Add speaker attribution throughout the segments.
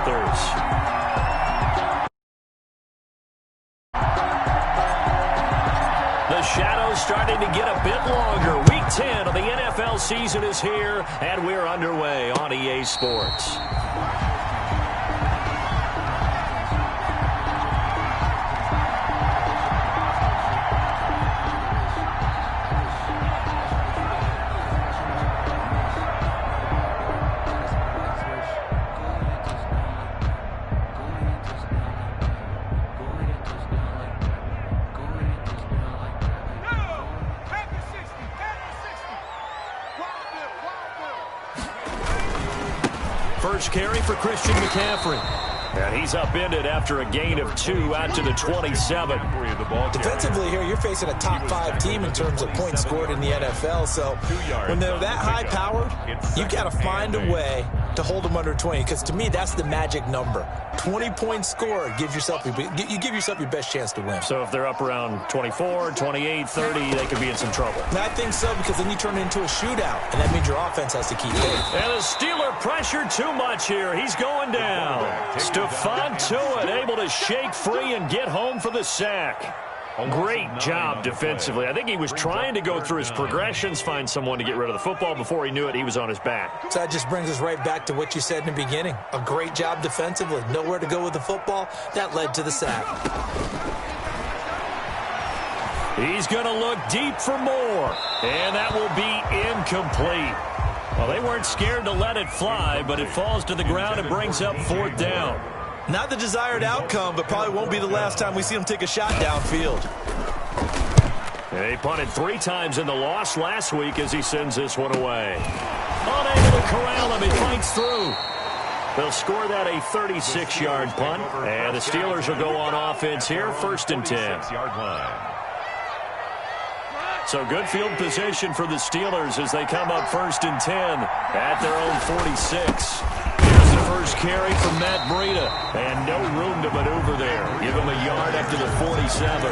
Speaker 1: Panthers. The shadow's starting to get a bit longer. Week 10 of the NFL season is here, and we're underway on EA Sports. First carry for Christian McCaffrey. And he's upended after a gain of 2 out to the 27.
Speaker 2: Defensively here, you're facing a top 5 team in terms of points scored in the NFL. So when they're that high-powered, you got to find a way to hold them under 20. Because to me, that's the magic number. 20 points scored, you give yourself your best chance to win.
Speaker 1: So if they're up around 24, 28, 30, they could be in some trouble.
Speaker 2: And I think so, because then you turn it into a shootout, and that means your offense has to keep pace.
Speaker 1: And the Steeler pressured too much here. He's going down. Stephon Tuitt able to shake free and get home for the sack. Great job defensively. I think he was trying to go through his progressions, find someone to get rid of the football. Before he knew it, he was on his back.
Speaker 2: So that just brings us right back to what you said in the beginning. A great job defensively. Nowhere to go with the football. That led to the sack.
Speaker 1: He's going to look deep for more. And that will be incomplete. Well, they weren't scared to let it fly, but it falls to the ground and brings up 4th down.
Speaker 2: Not the desired outcome, but probably won't be the last time we see him take a shot downfield.
Speaker 1: They punted 3 times in the loss last week as he sends this one away. Unable to corral him. He fights through. They'll score that a 36-yard punt. And the Steelers will go on offense here, 1st and 10. So good field position for the Steelers as they come up 1st and 10 at their own 46. First carry from Matt Breida, and no room to maneuver there. Give him a yard up to the 47.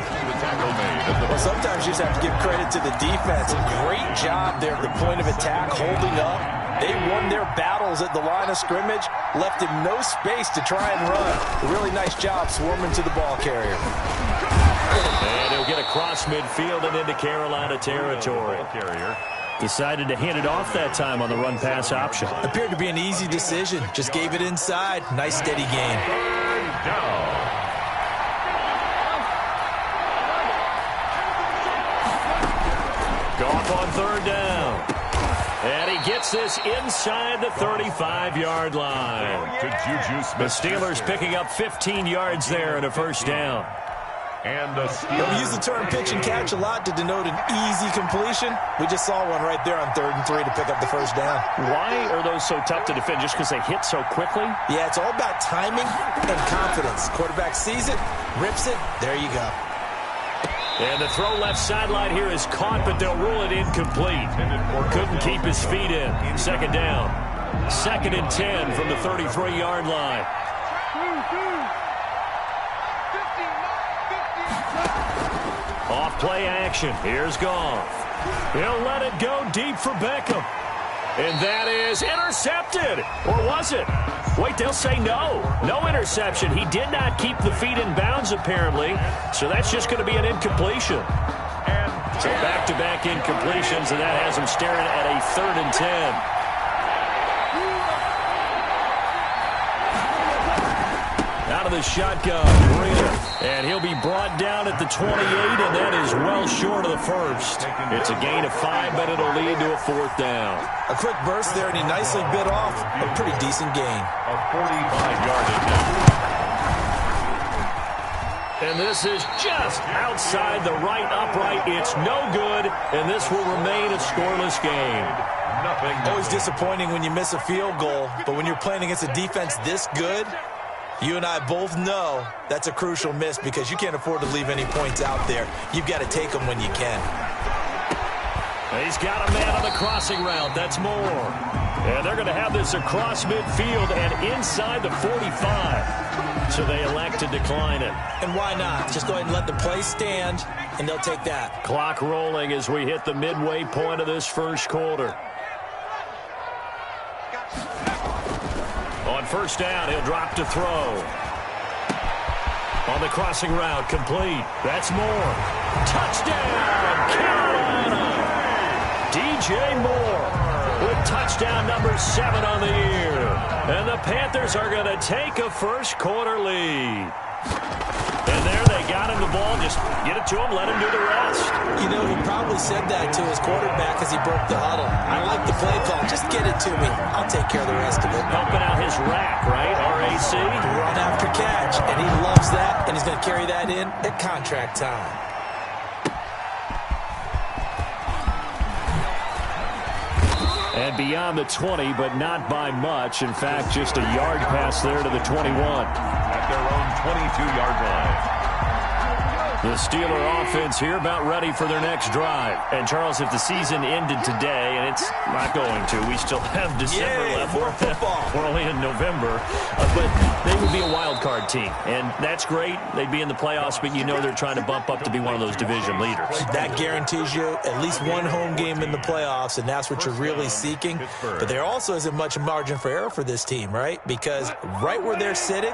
Speaker 2: Well, sometimes you just have to give credit to the defense. Great job there at the point of attack, holding up. They won their battles at the line of scrimmage, left him no space to try and run. A really nice job swarming to the ball carrier.
Speaker 1: And he'll get across midfield and into Carolina territory. Decided to hand it off that time on the run-pass option.
Speaker 2: Appeared to be an easy decision. Just gave it inside. Nice, steady gain.
Speaker 1: Goff on 3rd down. And he gets this inside the 35-yard line. The Steelers picking up 15 yards there and a 1st down.
Speaker 2: And we use the term pitch and catch a lot to denote an easy completion. We just saw one right there on 3rd and 3 to pick up the 1st down.
Speaker 1: Why are those so tough to defend? Just because they hit so quickly?
Speaker 2: Yeah, it's all about timing and confidence. Quarterback sees it, rips it, there you go.
Speaker 1: And the throw left sideline here is caught, but they'll rule it incomplete. Couldn't keep his feet in. 2nd down. 2nd and 10 from the 33-yard line. Off play action. Here's Goff. He'll let it go deep for Beckham. And that is intercepted. Or was it? Wait, they'll say no. No interception. He did not keep the feet in bounds, apparently. So that's just going to be an incompletion. So back-to-back incompletions, and that has him staring at a 3rd and 10. Out of the shotgun, Breida. And he'll be brought down at the 28, and that is well short of the 1st. It's a gain of 5, but it'll lead to a 4th down.
Speaker 2: A quick burst there, and he nicely bit off a pretty decent gain.
Speaker 1: A 45-yard attempt. And this is just outside the right upright. It's no good, and this will remain a scoreless game.
Speaker 2: Always disappointing when you miss a field goal, but when you're playing against a defense this good, you and I both know that's a crucial miss because you can't afford to leave any points out there. You've got to take them when you can.
Speaker 1: He's got a man on the crossing route. That's more. And they're going to have this across midfield and inside the 45. So they elect to decline it.
Speaker 2: And why not? Just go ahead and let the play stand, and they'll take that.
Speaker 1: Clock rolling as we hit the midway point of this 1st quarter. On On first down, he'll drop to throw. On the crossing route, complete. That's Moore. Touchdown, Carolina! DJ Moore with touchdown number 7 on the year. And the Panthers are going to take a first quarter lead. And there they got him the ball. Just get it to him, let him do the rest.
Speaker 2: You know, he probably said that to his quarterback as he broke the huddle. I like the play call. Just get it to me. I'll take care of the rest of it.
Speaker 1: Helping out his rack, right? RAC.
Speaker 2: Run after catch. And he loves that, and he's going to carry that in at contract time.
Speaker 1: And beyond the 20, but not by much. In fact, just a yard pass there to the 21.
Speaker 3: At their own 22-yard line.
Speaker 1: The Steeler offense here about ready for their next drive. And, Charles, if the season ended today, and it's not going to, we still have December left.
Speaker 2: More football.
Speaker 1: We're only in November. But they would be a wild card team. And that's great. They'd be in the playoffs, but you know they're trying to bump up to be one of those division leaders.
Speaker 2: That guarantees you at least one home game in the playoffs, and that's what you're really seeking. But there also isn't much margin for error for this team, right? Because right where they're sitting,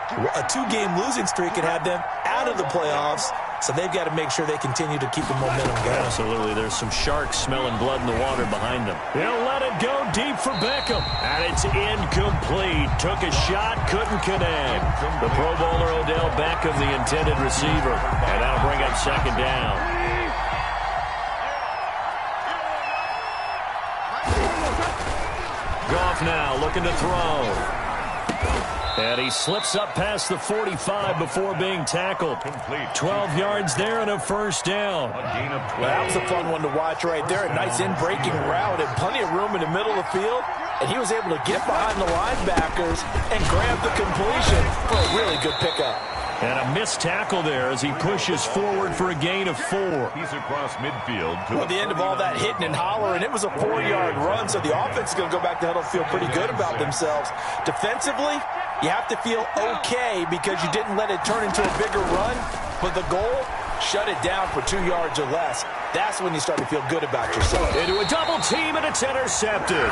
Speaker 2: a 2-game losing streak could have them out of the playoffs, so they've got to make sure they continue to keep the momentum going.
Speaker 1: Absolutely. There's some sharks smelling blood in the water behind them. They'll let it go deep for Beckham, and it's incomplete. Took a shot, couldn't connect. The Pro Bowler Odell Beckham, the intended receiver, and that'll bring up second down. Goff now looking to throw. And he slips up past the 45 before being tackled. 12 yards there and a first down.
Speaker 2: Well, that was a fun one to watch right there. A nice in-breaking route and plenty of room in the middle of the field. And he was able to get behind the linebackers and grab the completion for a really good pickup.
Speaker 1: And a missed tackle there as he pushes forward for a gain of 4.
Speaker 3: He's across midfield.
Speaker 2: At the end of all that hitting and hollering, it was a 4-yard run, so the offense is going to go back to huddle and feel pretty good about themselves. Defensively, you have to feel okay because you didn't let it turn into a bigger run, but the goal, shut it down for 2 yards or less. That's when you start to feel good about yourself.
Speaker 1: Into a double team, and it's intercepted.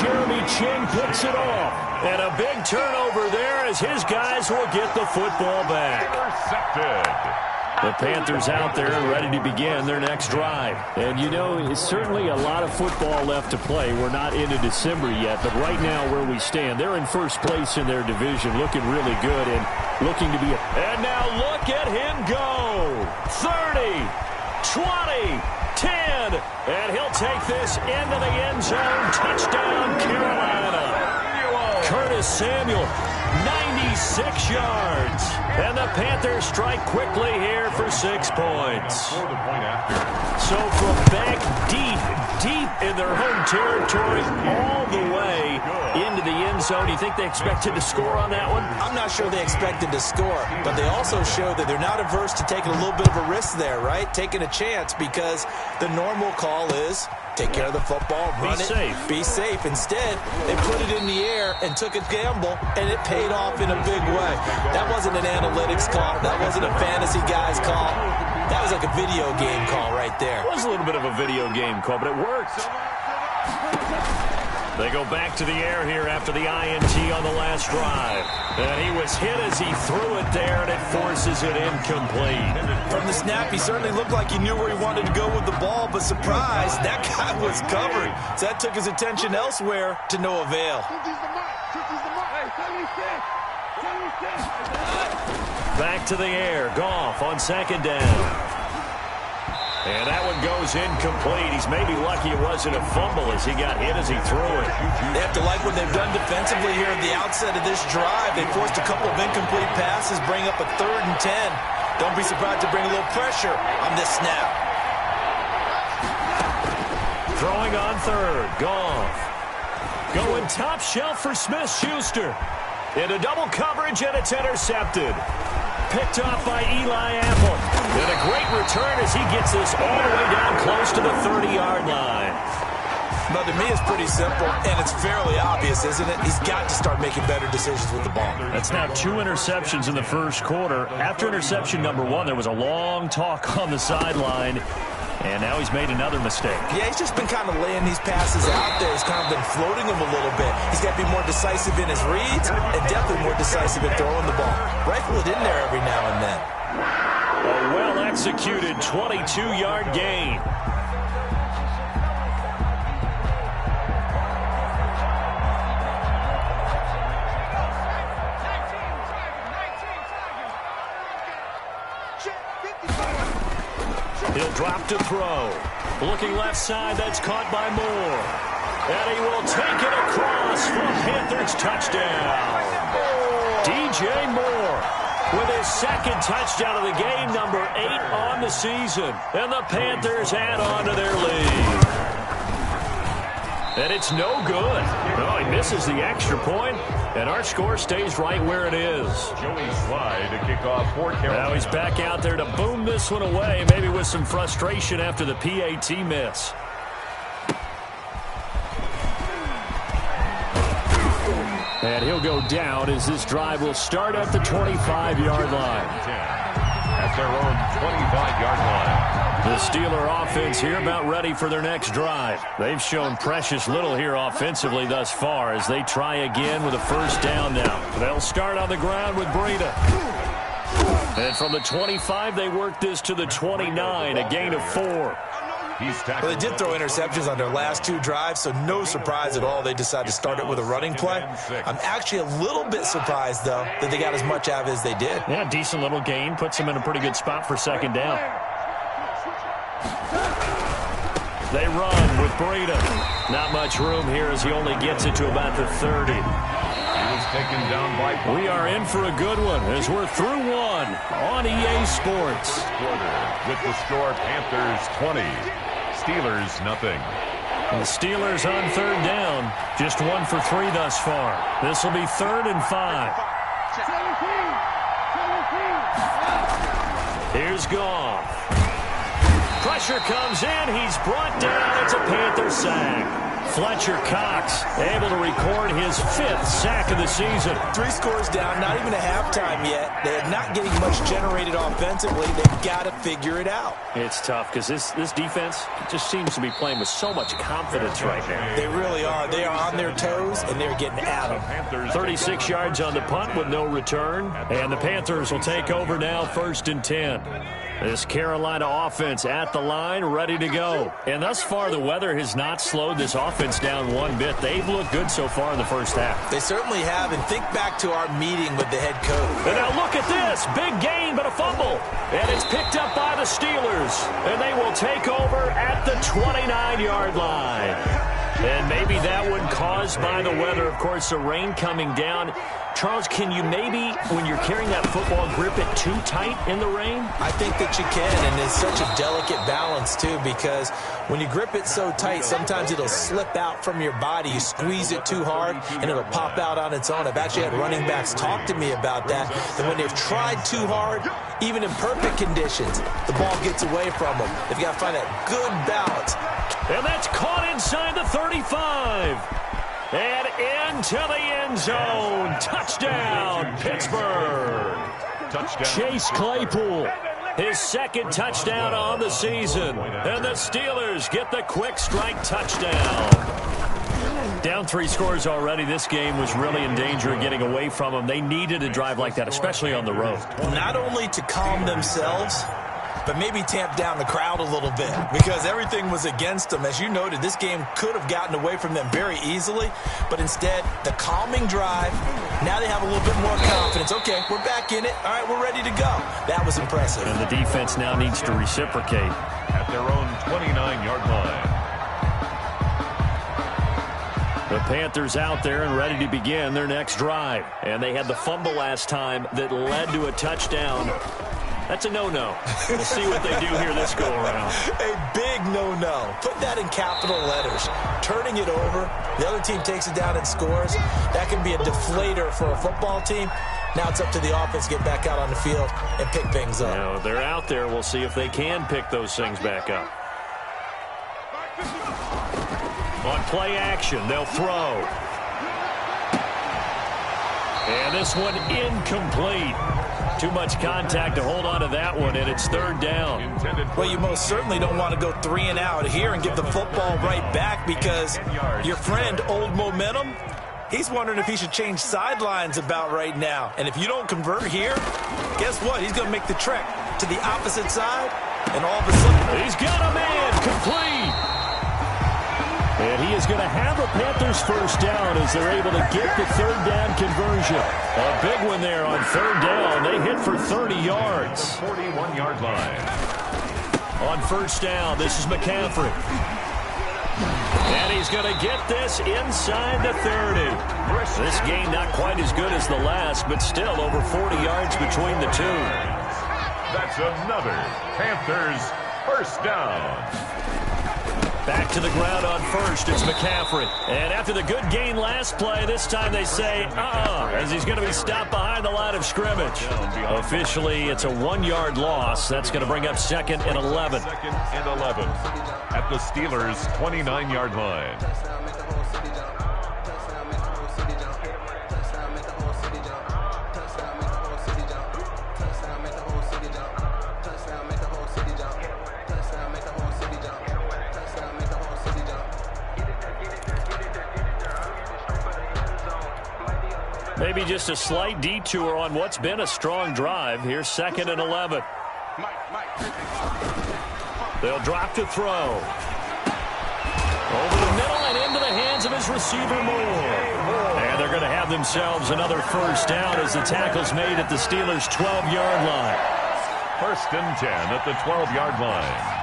Speaker 1: Jeremy Ching picks it off. And a big turnover there as his guys will get the football back.
Speaker 3: Intercepted.
Speaker 1: The Panthers out there ready to begin their next drive. And, you know, it's certainly a lot of football left to play. We're not into December yet, but right now where we stand, they're in first place in their division, looking really good and looking to be a... And now look at him go. 30, 20, 10, and he'll take this into the end zone. Touchdown, Carolina. Curtis Samuel, 96 yards. And the Panthers strike quickly here for 6 points. So from back deep in their home territory all the way into the end zone, you think they expected to score on that one?
Speaker 2: I'm not sure they expected to score, but they also showed that they're not averse to taking a little bit of a risk there, right? Taking a chance because the normal call is take care of the football, run it, be safe. Instead, they put it in the air and took a gamble, and it paid off in a big way. That wasn't an analytics call. That wasn't a fantasy guy's call. That was like a video game call right there.
Speaker 1: It was a little bit of a video game call, but it worked. They go back to the air here after the INT on the last drive. And he was hit as he threw it there, and it forces it incomplete.
Speaker 2: From the snap, he certainly looked like he knew where he wanted to go with the ball, but surprise, that guy was covered. So that took his attention elsewhere to no avail.
Speaker 1: Back to the air. Goff on second down. And that one goes incomplete. He's maybe lucky it wasn't a fumble as he got hit as he threw it.
Speaker 2: They have to like what they've done defensively here at the outset of this drive. They forced a couple of incomplete passes, bring up a 3rd and 10. Don't be surprised to bring a little pressure on this snap.
Speaker 1: Throwing on third. Goff. Going top shelf for Smith-Schuster. Into double coverage, and it's intercepted. Picked off by Eli Apple. And a great return as he gets this all the way down close to the 30-yard line.
Speaker 2: But to me, it's pretty simple, and it's fairly obvious, isn't it? He's got to start making better decisions with the ball.
Speaker 1: That's now 2 interceptions in the first quarter. After interception number 1, there was a long talk on the sideline. And now he's made another mistake.
Speaker 2: Yeah, he's just been kind of laying these passes out there. He's kind of been floating them a little bit. He's got to be more decisive in his reads and definitely more decisive in throwing the ball. Rifle it in there every now and then.
Speaker 1: A well-executed 22-yard gain. He'll drop to throw. Looking left side, that's caught by Moore. And he will take it across for a Panthers touchdown. DJ Moore with his second touchdown of the game, number 8 on the season. And the Panthers add on to their lead. And it's no good. Oh, he misses the extra point, and our score stays right where it is.
Speaker 3: Joey Slye to kick off for Carolina.
Speaker 1: Now he's back out there to boom this one away, maybe with some frustration after the PAT miss. And he'll go down as this drive will start at the 25-yard line.
Speaker 3: At their own 25-yard line.
Speaker 1: The Steeler offense here about ready for their next drive. They've shown precious little here offensively thus far as they try again with a first down now. They'll start on the ground with Breida. And from the 25, they work this to the 29, a gain of 4.
Speaker 2: Well, they did throw interceptions on their last 2 drives, so no surprise at all they decided to start it with a running play. I'm actually a little bit surprised, though, that they got as much out of it as they did.
Speaker 1: Yeah, decent little gain. Puts them in a pretty good spot for second down. They run with Breida. Not much room here as he only gets it to about the 30.
Speaker 3: He was taken down by...
Speaker 1: We are in for a good one as we're through one on EA Sports.
Speaker 3: With the score, Panthers 20, Steelers nothing.
Speaker 1: The Steelers on third down, just 1 for 3 thus far. This will be 3rd and 5. Here's Goff. Pressure comes in. He's brought down. It's a Panther sack. Fletcher Cox able to record his 5th sack of the season.
Speaker 2: 3 scores down, not even a halftime yet. They're not getting much generated offensively. They've got to figure it out.
Speaker 1: It's tough because this defense just seems to be playing with so much confidence right now.
Speaker 2: They really are. They are on their toes, and they're getting at them.
Speaker 1: 36 yards on the punt with no return. And the Panthers will take over now, 1st and 10. This Carolina offense at the line, ready to go. And thus far, the weather has not slowed this offense down one bit. They've looked good so far in the first half.
Speaker 2: They certainly have, and think back to our meeting with the head coach.
Speaker 1: And now look at this. Big gain, but a fumble. And it's picked up by the Steelers. And they will take over at the 29-yard line. And maybe that one caused by the weather. Of course, the rain coming down. Charles, can you maybe, when you're carrying that football, grip it too tight in the rain?
Speaker 2: I think that you can, and it's such a delicate balance, too, because when you grip it so tight, sometimes it'll slip out from your body. You squeeze it too hard, and it'll pop out on its own. I've actually had running backs talk to me about that when they've tried too hard, even in perfect conditions, the ball gets away from them. They've got to find that good balance.
Speaker 1: And that's caught inside the 35. And into the end zone. Touchdown, Pittsburgh.
Speaker 3: Touchdown.
Speaker 1: Chase Claypool, his 2nd touchdown on the season. And the Steelers get the quick strike touchdown. Down 3 scores already. This game was really in danger of getting away from them. They needed a drive like that, especially on the road.
Speaker 2: Not only to calm themselves, but maybe tamp down the crowd a little bit because everything was against them. As you noted, this game could have gotten away from them very easily, but instead, the calming drive, now they have a little bit more confidence. Okay, we're back in it. All right, we're ready to go. That was impressive.
Speaker 1: And the defense now needs to reciprocate.
Speaker 3: At their own 29-yard line.
Speaker 1: The Panthers out there and ready to begin their next drive. And they had the fumble last time that led to a touchdown. That's a no-no. We'll see what they do here this go-around.
Speaker 2: A big no-no. Put that in capital letters. Turning it over, the other team takes it down and scores. That can be a deflator for a football team. Now it's up to the offense to get back out on the field and pick things up.
Speaker 1: Now, they're out there. We'll see if they can pick those things back up. On play action, they'll throw. And this one incomplete. Too much contact to hold on to that one, and it's third down.
Speaker 2: Well, you most certainly don't want to go 3 and out here and give the football right back, because your friend, Old Momentum, he's wondering if he should change sidelines about right now. And if you don't convert here, guess what? He's going to make the trek to the opposite side, and all of a sudden,
Speaker 1: he's got a man complete. And he is going to have a Panthers first down as they're able to get the third down conversion. A big one there on third down. They hit for 30 yards.
Speaker 3: 41-yard line.
Speaker 1: On first down, this is McCaffrey. And he's going to get this inside the 30. This game not quite as good as the last, but still over 40 yards between the two.
Speaker 3: That's another Panthers first down.
Speaker 1: Back to the ground on first, it's McCaffrey. And after the good gain last play, this time they say, as he's going to be stopped behind the line of scrimmage. Officially, it's a 1-yard loss. That's going to bring up 2nd and 11.
Speaker 3: 2nd and 11 at the Steelers' 29-yard line.
Speaker 1: Maybe just a slight detour on what's been a strong drive. Here's 2nd and 11. They'll drop to throw. Over the middle and into the hands of his receiver, Moore. And they're going to have themselves another first down as the tackle's made at the Steelers' 12-yard line.
Speaker 3: 1st and 10 at the 12-yard line.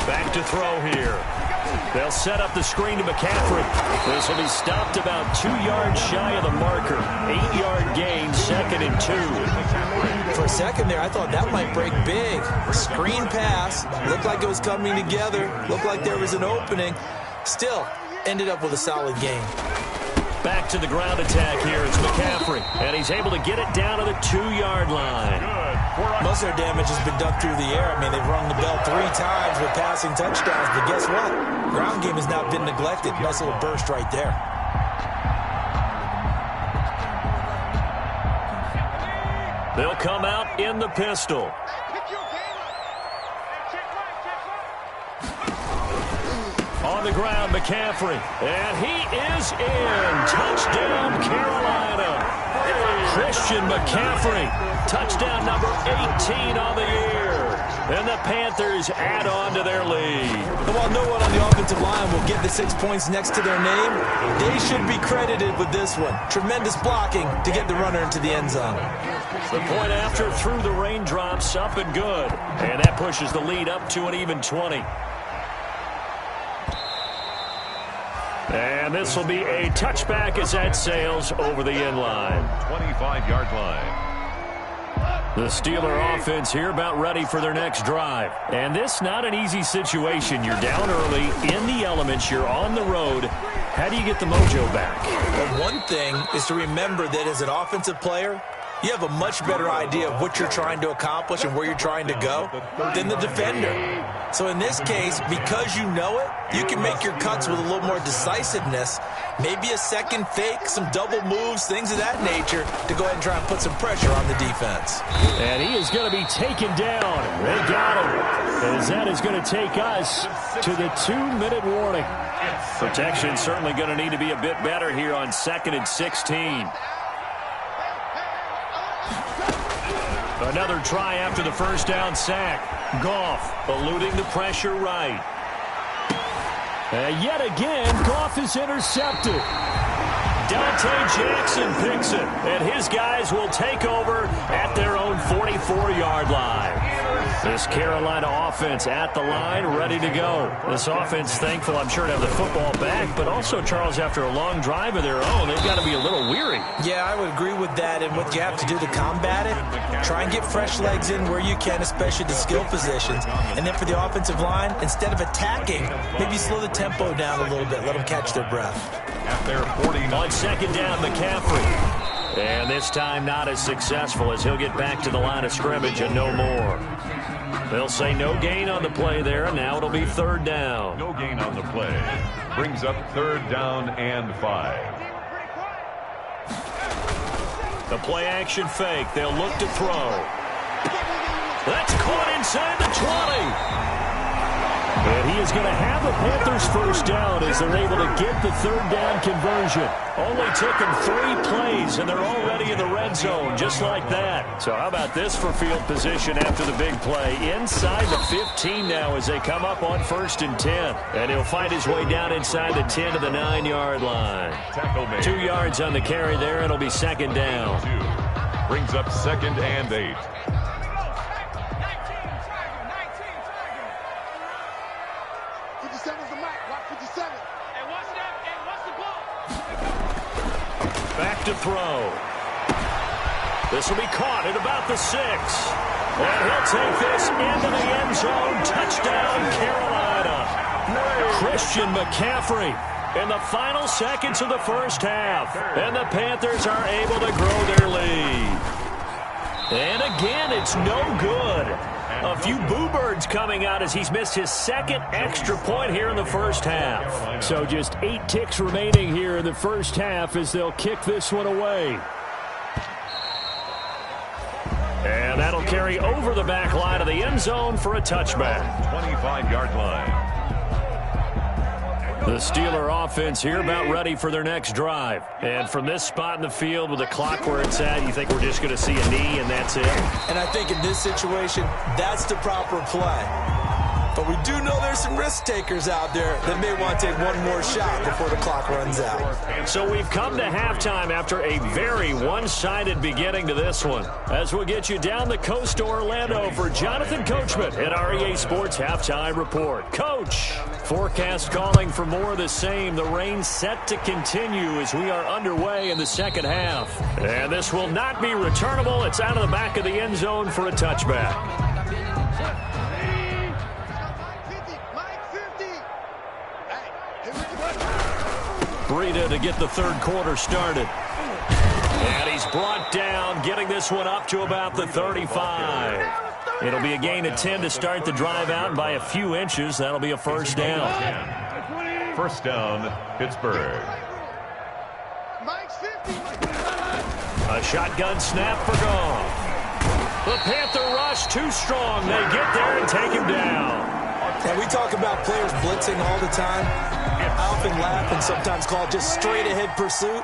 Speaker 1: Back to throw here. They'll set up the screen to McCaffrey. This will be stopped about 2 yards shy of the marker. 8-yard gain, 2nd and 2.
Speaker 2: For a second there, I thought that might break big. Screen pass. Looked like it was coming together. Looked like there was an opening. Still, ended up with a solid gain.
Speaker 1: Back to the ground attack here. It's McCaffrey. And he's able to get it down to the 2-yard line.
Speaker 2: Most of their damage has been done through the air. I mean, they've rung the bell 3 times with passing touchdowns. But guess what? Ground game has not been neglected. Nice little burst right there.
Speaker 1: They'll come out in the pistol. On the ground, McCaffrey. And he is in. Touchdown, Carolina. Christian McCaffrey. Touchdown number 18 on the year. And the Panthers add on to their lead.
Speaker 2: And while no one on the offensive line will get the 6 points next to their name, they should be credited with this one. Tremendous blocking to get the runner into the end zone.
Speaker 1: The point after through the raindrops, up and good. And that pushes the lead up to an even 20. And this will be a touchback as that sails over the end line.
Speaker 3: 25-yard line.
Speaker 1: The Steeler offense here about ready for their next drive. And this not an easy situation. You're down early, in the elements, you're on the road. How do you get the mojo back?
Speaker 2: Well, one thing is to remember that as an offensive player, you have a much better idea of what you're trying to accomplish and where you're trying to go than the defender. So in this case, because you know it, you can make your cuts with a little more decisiveness, maybe a second fake, some double moves, things of that nature, to go ahead and try and put some pressure on the defense.
Speaker 1: And he is going to be taken down. They got him. As that is going to take us to the 2-minute warning. Protection certainly going to need to be a bit better here on 2nd and 16. Another try after the first down sack. Goff eluding the pressure right. And yet again, Goff is intercepted. Dante Jackson picks it, and his guys will take over at their own 44-yard line. This Carolina offense at the line, ready to go. This offense thankful, I'm sure, to have the football back, but also, Charles, after a long drive of their own, they've got to be a little weary.
Speaker 2: Yeah, I would agree with that, and what you have to do to combat it, try and get fresh legs in where you can, especially the skill positions. And then for the offensive line, instead of attacking, maybe slow the tempo down a little bit, let them catch their breath.
Speaker 3: At their 49.
Speaker 1: On second down, McCaffrey. And this time not as successful as he'll get back to the line of scrimmage and no more. They'll say no gain on the play there, and now it'll be third down.
Speaker 3: No gain on the play. Brings up third down and 5.
Speaker 1: The play action fake. They'll look to throw. That's caught inside the 20. And he is going to have the Panthers first down as they're able to get the third down conversion. Only took him 3 plays, and they're already in the red zone, just like that. So how about this for field position after the big play? Inside the 15 now as they come up on 1st and 10. And he'll find his way down inside the 10 to the 9-yard line. 2 yards on the carry there, and it'll be second down.
Speaker 3: Brings up 2nd and 8.
Speaker 1: Back to throw. This will be caught at about the 6. And he'll take this into the end zone. Touchdown, Carolina. Christian McCaffrey in the final seconds of the first half. And the Panthers are able to grow their lead. And again, it's no good. A few boo birds coming out as he's missed his 2nd extra point here in the first half. So just 8 ticks remaining here in the first half as they'll kick this one away. And that'll carry over the back line of the end zone for a touchback.
Speaker 3: 25-yard line.
Speaker 1: The Steeler offense here about ready for their next drive. And from this spot in the field with the clock where it's at, you think we're just going to see a knee and that's it?
Speaker 2: And I think in this situation, that's the proper play. But we do know there's some risk takers out there that may want to take one more shot before the clock runs out.
Speaker 1: So we've come to halftime after a very one-sided beginning to this one. As we'll get you down the coast to Orlando for Jonathan Coachman at REA Sports Halftime Report. Coach, forecast calling for more of the same. The rain set to continue as we are underway in the second half. And this will not be returnable. It's out of the back of the end zone for a touchback. Breida to get the third quarter started. And he's brought down, getting this one up to about the 35. It'll be a gain of 10 to start the drive out, and by a few inches, that'll be a first down.
Speaker 3: First down, Pittsburgh.
Speaker 1: A shotgun snap for Goff. The Panther rush too strong. They get there and take him down.
Speaker 2: And we talk about players blitzing all the time. I often laugh and sometimes call it just straight-ahead pursuit.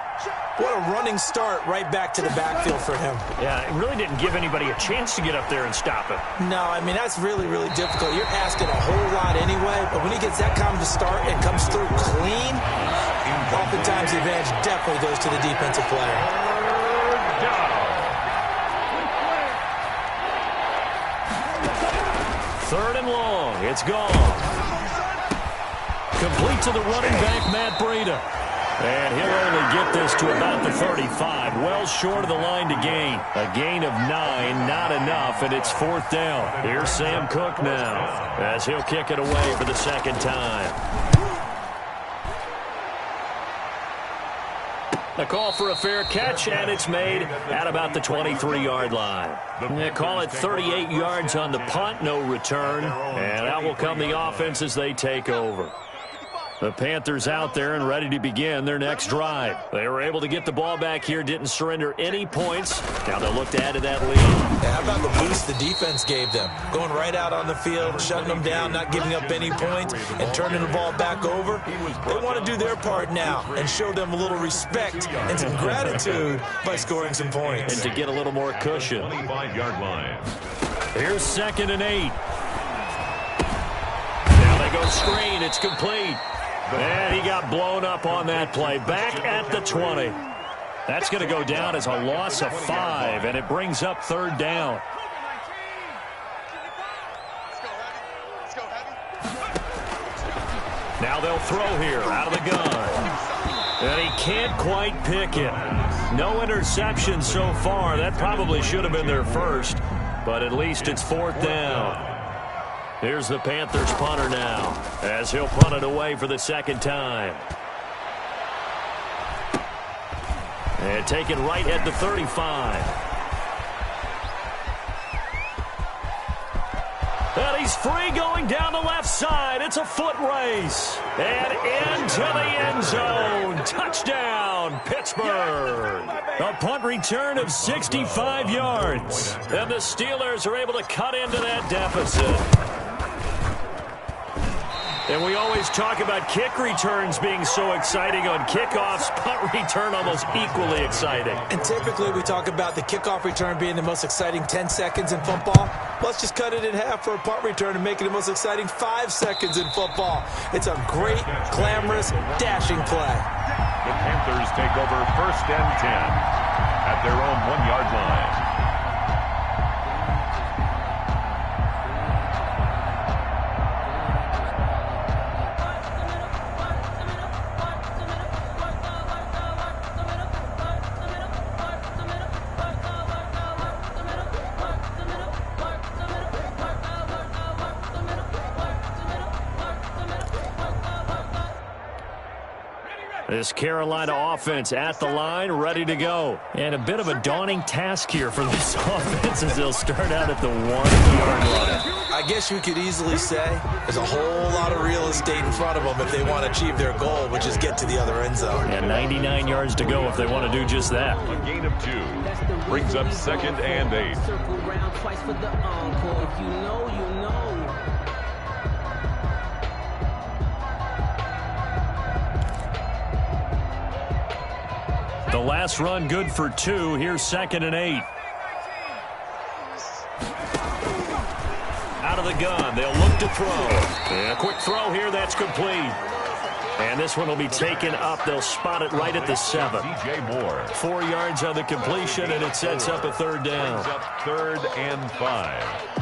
Speaker 2: What a running start right back to the backfield for him.
Speaker 1: Yeah, it really didn't give anybody a chance to get up there and stop it.
Speaker 2: No, I mean, that's really, really difficult. You're asking a whole lot anyway, but when he gets that kind of a start and comes through clean, oftentimes the advantage definitely goes to the defensive player.
Speaker 1: Third and long. It's gone. Complete to the running back, Matt Breida. And he'll only get this to about the 35. Well short of the line to gain. A gain of 9, not enough, and it's fourth down. Here's Sam Cook now as he'll kick it away for the second time. The call for a fair catch, and it's made at about the 23-yard line. They call it 38 yards on the punt, no return. And out will come the offense as they take over. The Panthers out there and ready to begin their next drive. They were able to get the ball back here, didn't surrender any points. Now they'll look to add to that lead.
Speaker 2: Yeah, how about the boost the defense gave them? Going right out on the field, shutting them down, not giving up any points, and turning the ball back over. They want to do their part now and show them a little respect and some gratitude by scoring some points.
Speaker 1: And to get a little more cushion.
Speaker 3: 25-yard line.
Speaker 1: Here's 2nd and 8. Now they go screen. It's complete. And he got blown up on that play. Back at the 20. That's going to go down as a loss of 5, and it brings up third down. Now they'll throw here out of the gun. And he can't quite pick it. No interception so far. That probably should have been their first, but at least it's fourth down. Here's the Panthers punter now as he'll punt it away for the second time. And taken right at the 35. And he's free going down the left side. It's a foot race. And into the end zone. Touchdown, Pittsburgh. A punt return of 65 yards. And the Steelers are able to cut into that deficit. And we always talk about kick returns being so exciting on kickoffs. Punt return almost equally exciting.
Speaker 2: And typically we talk about the kickoff return being the most exciting 10 seconds in football. Let's just cut it in half for a punt return and make it the most exciting 5 seconds in football. It's a great, glamorous, dashing play.
Speaker 3: The Panthers take over 1st and 10 at their own 1-yard line.
Speaker 1: This Carolina offense at the line, ready to go. And a bit of a daunting task here for this offense as they'll start out at the 1-yard line.
Speaker 2: I guess you could easily say there's a whole lot of real estate in front of them if they want to achieve their goal, which is get to the other end zone.
Speaker 1: And 99 yards to go if they want to do just that.
Speaker 3: A gain of 2 brings up 2nd and 8.
Speaker 4: Circle round twice for the encore. If you know, you know.
Speaker 1: The last run good for 2. Here's 2nd and 8. Out of the gun. They'll look to throw. And a quick throw here. That's complete. And this one will be taken up. They'll spot it right at the 7.
Speaker 3: DJ Moore.
Speaker 1: 4 yards on the completion, and it sets up a 3rd down.
Speaker 3: Brings up 3rd and 5.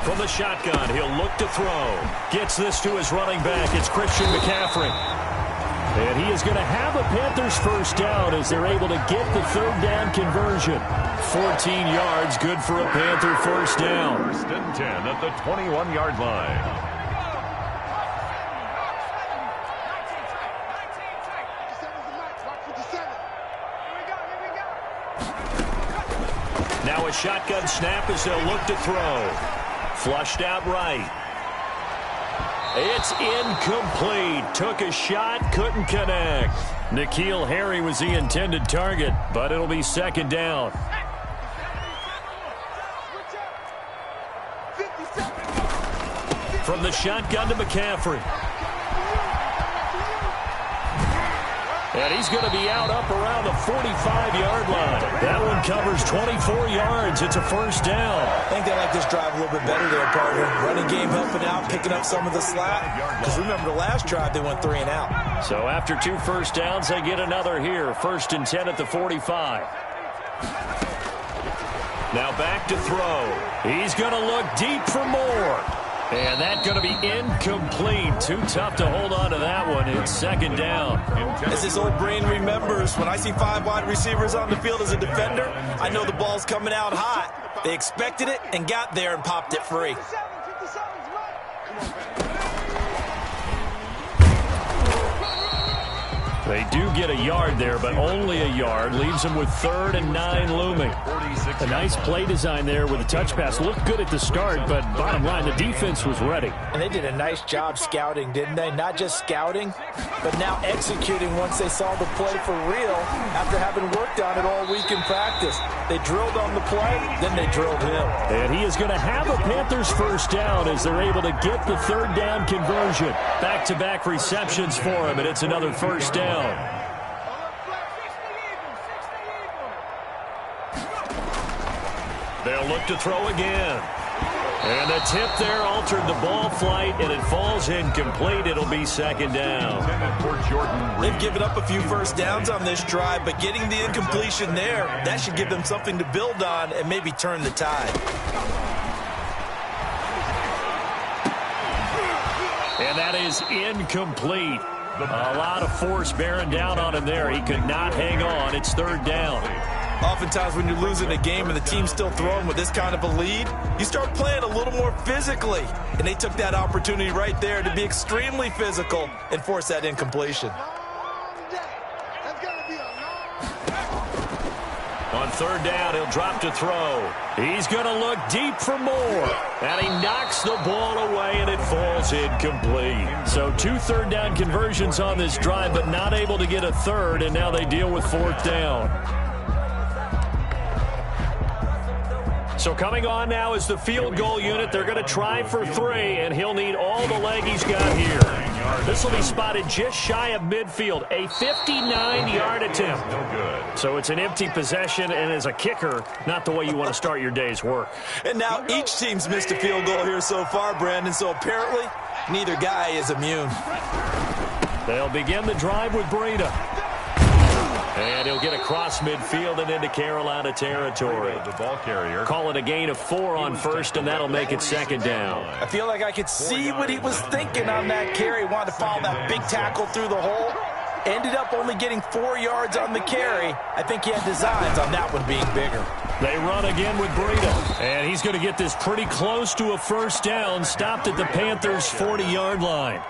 Speaker 1: From the shotgun, he'll look to throw. Gets this to his running back. It's Christian McCaffrey. And he is going to have a Panthers 1st down as they're able to get the 3rd down conversion. 14 yards, good for a Panther 1st down.
Speaker 3: 1st and 10 at the 21-yard line.
Speaker 1: Now a shotgun snap as they'll look to throw. Flushed out right. It's incomplete. Took a shot, couldn't connect. N'Keal Harry was the intended target, but it'll be 2nd down. From the shotgun to McCaffrey. And he's going to be out up around the 45-yard line. That one covers 24 yards. It's a 1st down.
Speaker 2: I think they like this drive a little bit better there, partner. Running game helping out, picking up some of the slack. Because remember, the last drive they went 3 and out.
Speaker 1: So after 2 1st downs, they get another here. 1st and 10 at the 45. Now back to throw. He's going to look deep for more. And that's going to be incomplete. Too tough to hold on to that one. It's 2nd down.
Speaker 2: As his old brain remembers, when I see 5 wide receivers on the field as a defender, I know the ball's coming out hot. They expected it and got there and popped it free.
Speaker 1: They do get a yard there, but only a yard. Leaves them with 3rd and 9 looming. A nice play design there with a touch pass. Looked good at the start, but bottom line, the defense was ready.
Speaker 2: And they did a nice job scouting, didn't they? Not just scouting, but now executing once they saw the play for real after having worked on it all week in practice. They drilled on the play, then they drilled him.
Speaker 1: And he is going to have a Panthers 1st down as they're able to get the 3rd down conversion. Back-to-back receptions for him, and it's another 1st down. They'll look to throw again. And the tip there altered the ball flight, and it falls incomplete. It'll be 2nd down.
Speaker 2: They've given up a few 1st downs on this drive, but getting the incompletion there, that should give them something to build on and maybe turn the tide.
Speaker 1: And that is incomplete. A lot of force bearing down on him there. He could not hang on. It's 3rd down.
Speaker 2: Oftentimes when you're losing a game and the team's still throwing with this kind of a lead, you start playing a little more physically. And they took that opportunity right there to be extremely physical and force that incompletion.
Speaker 1: On third down, he'll drop to throw. He's going to look deep for more. And he knocks the ball away, and it falls incomplete. So 2 third-down conversions on this drive, but not able to get a third, and now they deal with fourth down. So coming on now is the field goal unit. They're going to try for 3, and he'll need all the leg he's got here. This will be spotted just shy of midfield, a 59-yard attempt.
Speaker 3: No good.
Speaker 1: So it's an empty possession, and as a kicker, not the way you want to start your day's work.
Speaker 2: And now each team's missed a field goal here so far, Brandon, so apparently neither guy is immune.
Speaker 1: They'll begin the drive with Breida. And he'll get across midfield and into Carolina territory.
Speaker 3: The ball carrier.
Speaker 1: Call it a gain of 4 on first, and that'll make it second down.
Speaker 2: I feel like I could see what he was thinking on that carry. Wanted to follow that big tackle through the hole. Ended up only getting 4 yards on the carry. I think he had designs on that one being bigger.
Speaker 1: They run again with Breida. And he's going to get this pretty close to a first down. Stopped at the Panthers' 40-yard line.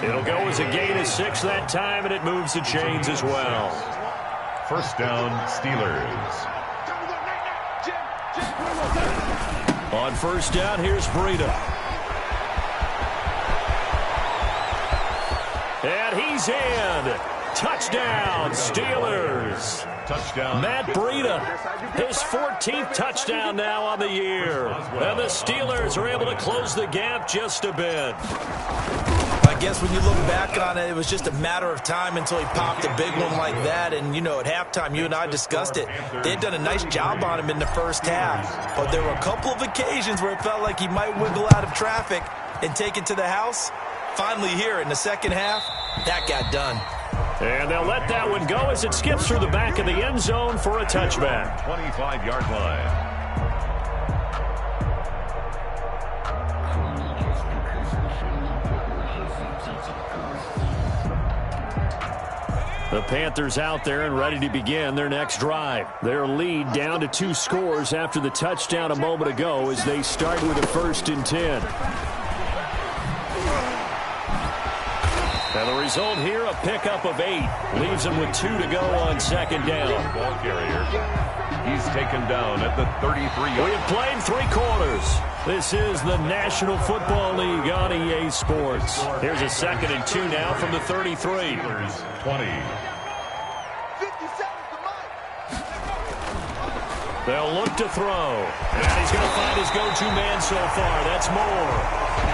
Speaker 1: It'll go as a gain of 6 that time, and it moves the chains as well.
Speaker 3: First down, Steelers.
Speaker 1: On first down, here's Breida. And he's in. Touchdown, Steelers.
Speaker 3: Touchdown.
Speaker 1: Matt Breida, his 14th touchdown now on the year. And the Steelers are able to close the gap just a bit.
Speaker 2: I guess when you look back on it, it was just a matter of time until he popped a big one like that. And, you know, at halftime, you and I discussed it. They had done a nice job on him in the first half. But there were a couple of occasions where it felt like he might wiggle out of traffic and take it to the house. Finally here in the second half, that got done.
Speaker 1: And they'll let that one go as it skips through the back of the end zone for a touchback.
Speaker 3: 25-yard line.
Speaker 1: The Panthers out there and ready to begin their next drive. Their lead down to 2 scores after the touchdown a moment ago as they start with a 1st and 10. And the result here, a pickup of 8. Leaves them with 2 to go on second down.
Speaker 3: Ball carrier. He's taken down at the 33.
Speaker 1: We have played 3 quarters. This is the National Football League on EA Sports. Here's a 2nd and 2 now from the 33.
Speaker 3: 20.
Speaker 1: They'll look to throw. And he's going to find his go-to man so far. That's Moore.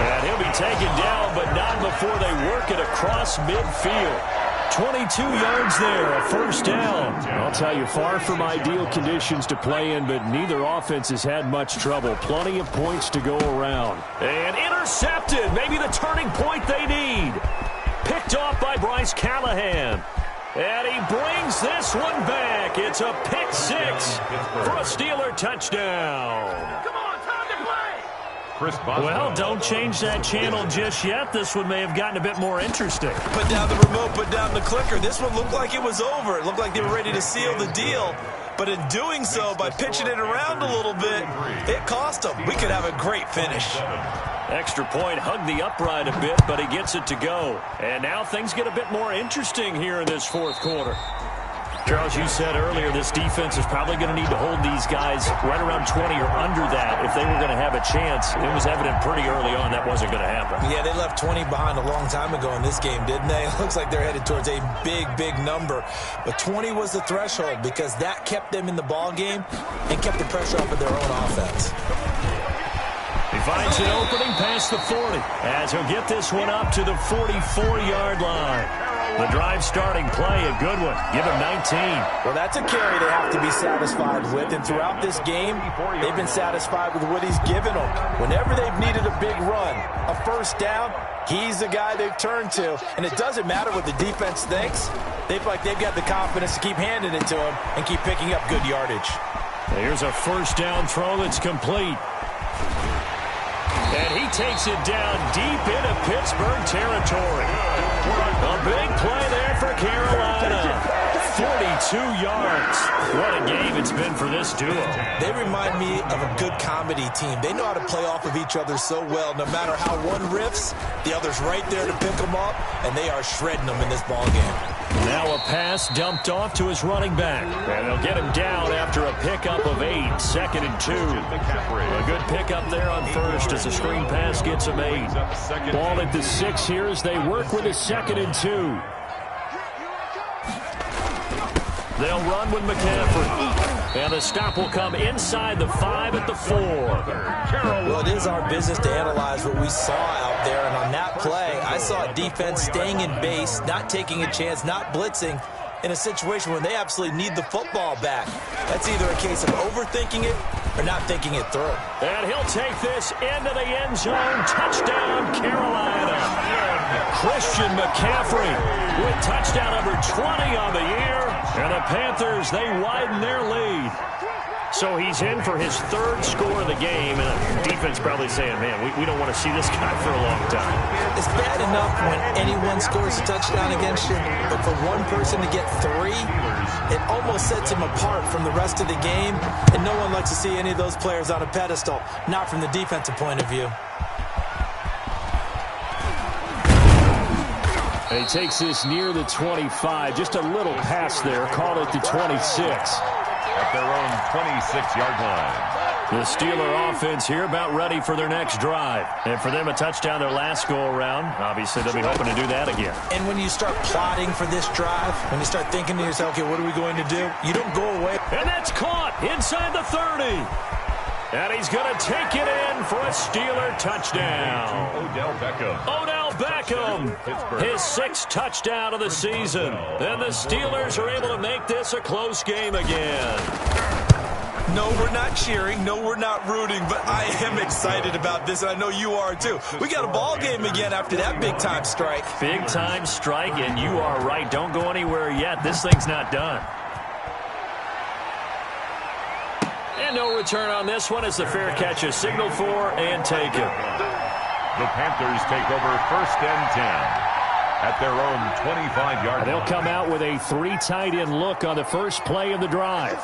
Speaker 1: And he'll be taken down, but not before they work it across midfield. 22 yards there, a first down. I'll tell you, far from ideal conditions to play in, but neither offense has had much trouble. Plenty of points to go around. And intercepted, maybe the turning point they need. Picked off by Bryce Callahan. And he brings this one back. It's a pick 6 for a Steeler touchdown.
Speaker 4: Come on, time to play.
Speaker 3: Chris Boswell.
Speaker 1: Well, don't change that channel just yet. This one may have gotten a bit more interesting.
Speaker 2: Put down the remote, put down the clicker. This one looked like it was over. It looked like they were ready to seal the deal. But in doing so, by pitching it around a little bit, it cost them. We could have a great finish.
Speaker 1: Extra point, hugged the upright a bit, but he gets it to go. And now things get a bit more interesting here in this 4th quarter. Charles, you said earlier this defense is probably going to need to hold these guys right around 20 or under that if they were going to have a chance. It was evident pretty early on that wasn't going to happen.
Speaker 2: Yeah, they left 20 behind a long time ago in this game, didn't they? It looks like they're headed towards a big, big number. But 20 was the threshold because that kept them in the ball game and kept the pressure off of their own offense.
Speaker 1: He finds an opening past the 40 as he'll get this one up to the 44-yard line. The drive starting play, a good one. Give him 19.
Speaker 2: Well, that's a carry they have to be satisfied with. And throughout this game, they've been satisfied with what he's given them. Whenever they've needed a big run, a first down, he's the guy they've turned to. And it doesn't matter what the defense thinks. They feel like they've got the confidence to keep handing it to him and keep picking up good yardage.
Speaker 1: Here's a first down throw that's complete. And he takes it down deep into Pittsburgh territory. A big play there for Carolina. 42 yards. What a game it's been for this duo.
Speaker 2: They remind me of a good comedy team. They know how to play off of each other so well. No matter how one riffs, the other's right there to pick them up, and they are shredding them in this ball game.
Speaker 1: Now a pass dumped off to his running back. And they'll get him down after a pickup of 8, 2nd and 2. A good pickup there on first as the screen pass gets him 8. Ball at the 6 here as they work with a 2nd and 2. They'll run with McCaffrey. And the stop will come inside the 5 at the 4.
Speaker 2: Well, it is our business to analyze what we saw out there. And on that play, I saw a defense staying in base, not taking a chance, not blitzing in a situation where they absolutely need the football back. That's either a case of overthinking it or not thinking it through.
Speaker 1: And he'll take this into the end zone. Touchdown, Carolina. Christian McCaffrey with touchdown number 20 on the year. And the Panthers, they widen their lead. So he's in for his 3rd score of the game. And the defense probably saying, man, we don't want to see this guy for a long time.
Speaker 2: It's bad enough when anyone scores a touchdown against you, but for one person to get 3, it almost sets him apart from the rest of the game. And no one likes to see any of those players on a pedestal, not from the defensive point of view.
Speaker 1: And he takes this near the 25. Just a little pass there. Call it the 26.
Speaker 3: At their own 26-yard line.
Speaker 1: The Steeler offense here about ready for their next drive. And for them, a touchdown their last go-around. Obviously, they'll be hoping to do that again.
Speaker 2: And when you start plotting for this drive, when you start thinking to yourself, okay, what are we going to do? You don't go away.
Speaker 1: And that's caught inside the 30. And he's going to take it in for a Steeler touchdown.
Speaker 3: Odell Beckham.
Speaker 1: His 6th touchdown of the season. And the Steelers are able to make this a close game again.
Speaker 2: No, we're not cheering. No, we're not rooting. But I am excited about this, and I know you are too. We got a ball game again after that big-time strike.
Speaker 1: Big-time strike, and you are right. Don't go anywhere yet. This thing's not done. And no return on this one as the fair catch is signaled for and taken.
Speaker 3: The Panthers take over 1st and 10 at their own 25-yard line.
Speaker 1: They'll come out with a 3 tight end look on the first play of the drive.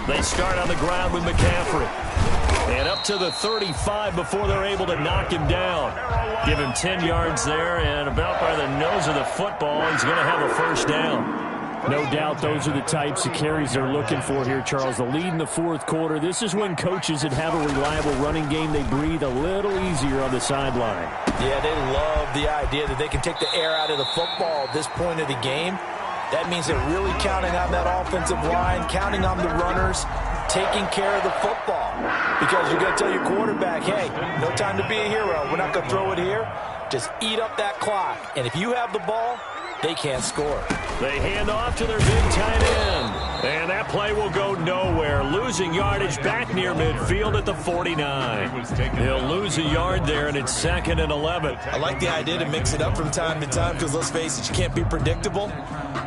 Speaker 1: They start on the ground with McCaffrey. And up to the 35 before they're able to knock him down. Give him 10 yards there, and about by the nose of the football, he's going to have a 1st down. No doubt those are the types of carries they're looking for here, Charles. The lead in the 4th quarter. This is when coaches that have a reliable running game, they breathe a little easier on the sideline.
Speaker 2: Yeah, they love the idea that they can take the air out of the football at this point of the game. That means they're really counting on that offensive line, counting on the runners, taking care of the football. Because you're going to tell your quarterback, hey, no time to be a hero. We're not going to throw it here. Just eat up that clock. And if you have the ball, they can't score.
Speaker 1: They hand off to their big tight end. And that play will go nowhere. Losing yardage back near midfield at the 49. He'll lose a yard there, and it's 2nd and 11.
Speaker 2: I like the idea to mix it up from time to time because, let's face it, you can't be predictable.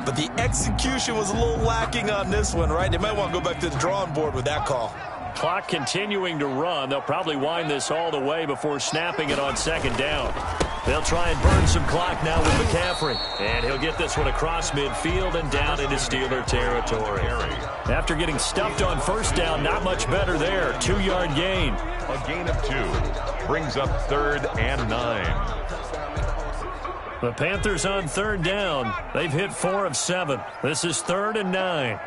Speaker 2: But the execution was a little lacking on this one, right? They might want to go back to the drawing board with that call.
Speaker 1: Clock continuing to run. They'll probably wind this all the way before snapping it on 2nd down. They'll try and burn some clock now with McCaffrey. And he'll get this one across midfield and down into Steeler territory. After getting stuffed on 1st down, not much better there. 2-yard gain.
Speaker 3: A gain of 2 brings up 3rd and 9.
Speaker 1: The Panthers on 3rd down. They've hit 4 of 7. This is 3rd and 9.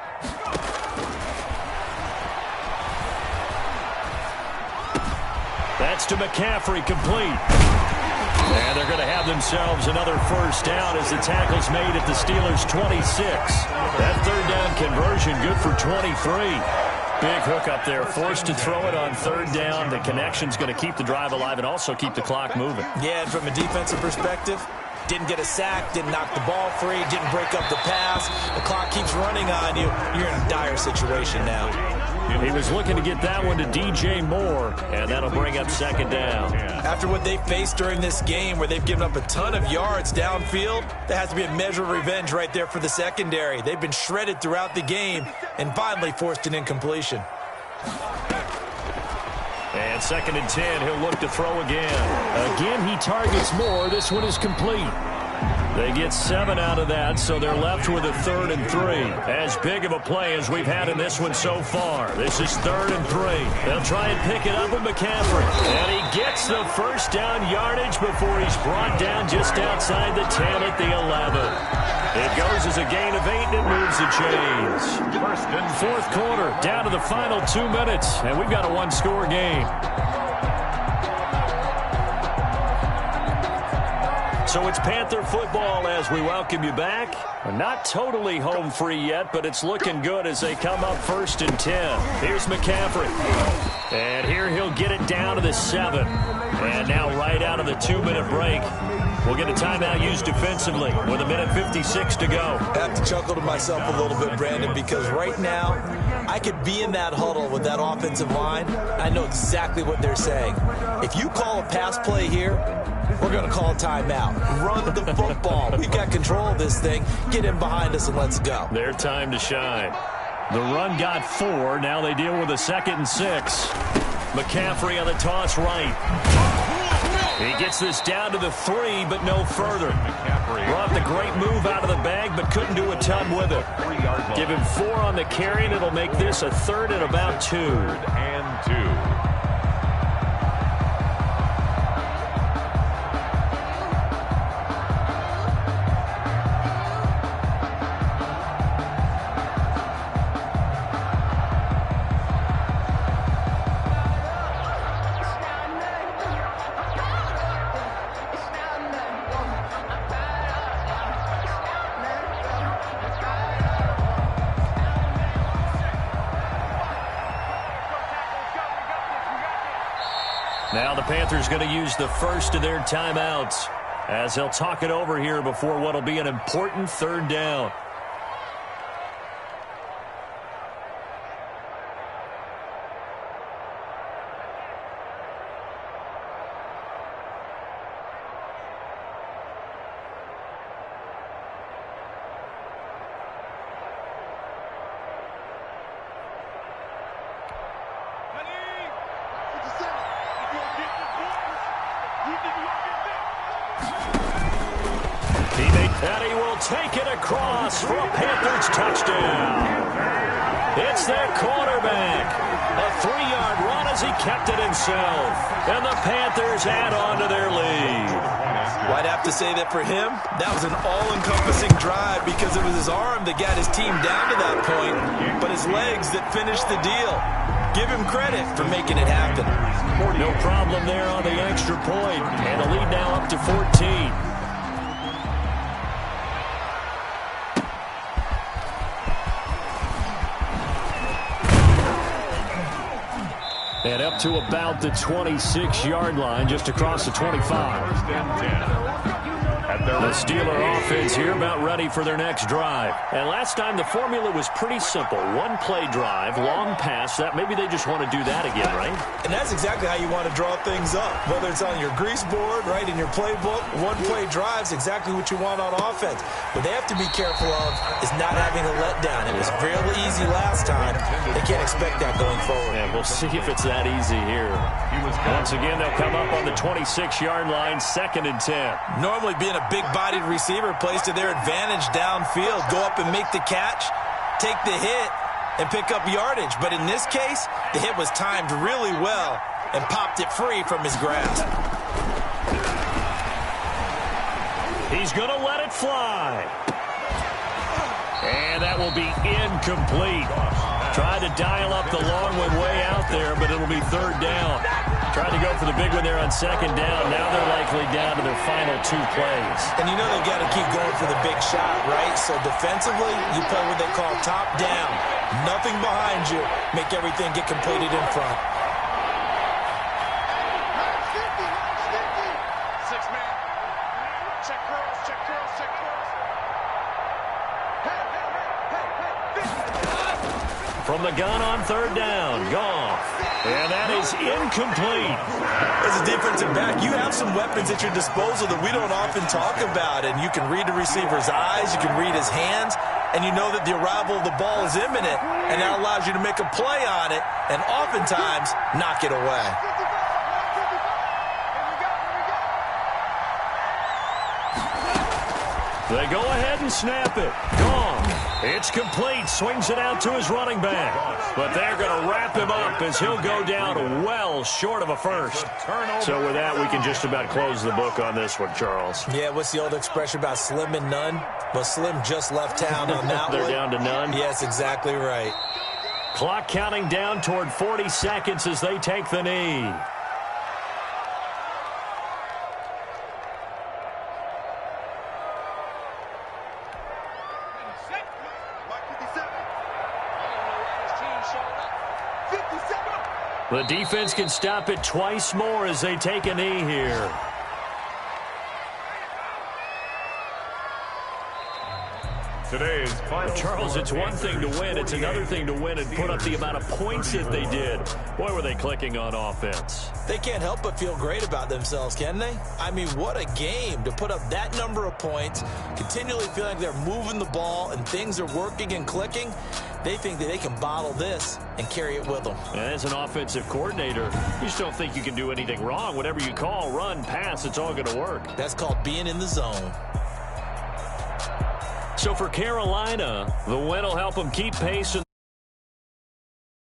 Speaker 1: That's to McCaffrey, complete. And they're going to have themselves another 1st down as the tackle's made at the Steelers' 26. That 3rd down conversion good for 23. Big hook up there, forced to throw it on 3rd down. The connection's going to keep the drive alive and also keep the clock moving.
Speaker 2: Yeah, and from a defensive perspective, didn't get a sack, didn't knock the ball free, didn't break up the pass. The clock keeps running on you. You're in a dire situation now.
Speaker 1: He was looking to get that one to DJ Moore, and that'll bring up 2nd down.
Speaker 2: After what they faced during this game where they've given up a ton of yards downfield, there has to be a measure of revenge right there for the secondary. They've been shredded throughout the game and finally forced an incompletion.
Speaker 1: And 2nd and 10, he'll look to throw again. Again, he targets Moore. This one is complete. They get 7 out of that, so they're left with a 3rd and 3. As big of a play as we've had in this one so far. This is 3rd and 3. They'll try and pick it up with McCaffrey. And he gets the first down yardage before he's brought down just outside the 10 at the 11. It goes as a gain of 8, and it moves the chains. Fourth quarter, down to the final 2 minutes, and we've got a one-score game. So it's Panther football as we welcome you back. Not totally home free yet, but it's looking good as they come up 1st and 10. Here's McCaffrey. And here he'll get it down to the 7. And now right out of the 2-minute break, we'll get a timeout used defensively with 1:56 to go.
Speaker 2: I have to chuckle to myself a little bit, Brandon, because right now I could be in that huddle with that offensive line. I know exactly what they're saying. If you call a pass play here, we're going to call a timeout. Run the football. We've got control of this thing. Get in behind us and let's go.
Speaker 1: Their time to shine. The run got 4. Now they deal with a 2nd and 6. McCaffrey on the toss right. He gets this down to the 3, but no further. Brought the great move out of the bag, but couldn't do a ton with it. Give him 4 on the carry, and it'll make this a 3rd and about 2.
Speaker 3: 3rd and 2.
Speaker 1: Now the Panthers going to use the first of their timeouts as they'll talk it over here before what will be an important 3rd down. And he will take it across for a Panthers touchdown. It's their quarterback. A 3-yard run as he kept it himself. And the Panthers add on to their lead.
Speaker 2: Well, I'd have to say that for him, that was an all-encompassing drive because it was his arm that got his team down to that point, but his legs that finished the deal. Give him credit for making it happen.
Speaker 1: No problem there on the extra point. And the lead now up to 14. And up to about the 26-yard line, just across the 25.
Speaker 3: 1st and 10.
Speaker 1: The Steeler offense here about ready for their next drive. And last time the formula was pretty simple. 1-play drive, long pass. That maybe they just want to do that again, right?
Speaker 2: And that's exactly how you want to draw things up. Whether it's on your grease board, right, in your playbook, 1-play drive's exactly what you want on offense. What they have to be careful of is not having a letdown. It was really easy last time. They can't expect that going forward.
Speaker 1: And we'll see if it's that easy here. Once again, they'll come up on the 26-yard line, 2nd and 10.
Speaker 2: Normally being a big-bodied receiver plays to their advantage downfield. Go up and make the catch, take the hit, and pick up yardage. But in this case, the hit was timed really well and popped it free from his grasp.
Speaker 1: He's going to let it fly. And that will be incomplete. Tried to dial up the long one way out there, but it'll be 3rd down. Tried to go for the big one there on 2nd down. Now they're likely down to their final 2 plays.
Speaker 2: And you know they got to keep going for the big shot, right? So defensively, you play what they call top down. Nothing behind you. Make everything get completed in front.
Speaker 1: From the gun on 3rd down, Goff. And that is incomplete.
Speaker 2: As a defensive back, you have some weapons at your disposal that we don't often talk about. And you can read the receiver's eyes, you can read his hands, and you know that the arrival of the ball is imminent. And that allows you to make a play on it and oftentimes knock it away.
Speaker 1: They go ahead and snap it. Gone. It's complete. Swings it out to his running back. But they're going to wrap him up as he'll go down well short of a first. So with that, we can just about close the book on this one, Charles.
Speaker 2: Yeah, what's the old expression about slim and none? Well, Slim just left town on that
Speaker 1: They're
Speaker 2: one.
Speaker 1: down to none?
Speaker 2: Yes, exactly right.
Speaker 1: Clock counting down toward 40 seconds as they take the knee. The defense can stop it twice more as they take a knee here.
Speaker 3: Today's final
Speaker 1: Charles, it's one thing to win. It's another thing to win and put up the amount of points that they did. Boy, were they clicking on offense.
Speaker 2: They can't help but feel great about themselves, can they? I mean, what a game to put up that number of points, continually feeling like they're moving the ball and things are working and clicking. They think that they can bottle this and carry it with them.
Speaker 1: And as an offensive coordinator, you just don't think you can do anything wrong. Whatever you call, run, pass, it's all going to work.
Speaker 2: That's called being in the zone.
Speaker 1: So for Carolina, the win will help them keep pace.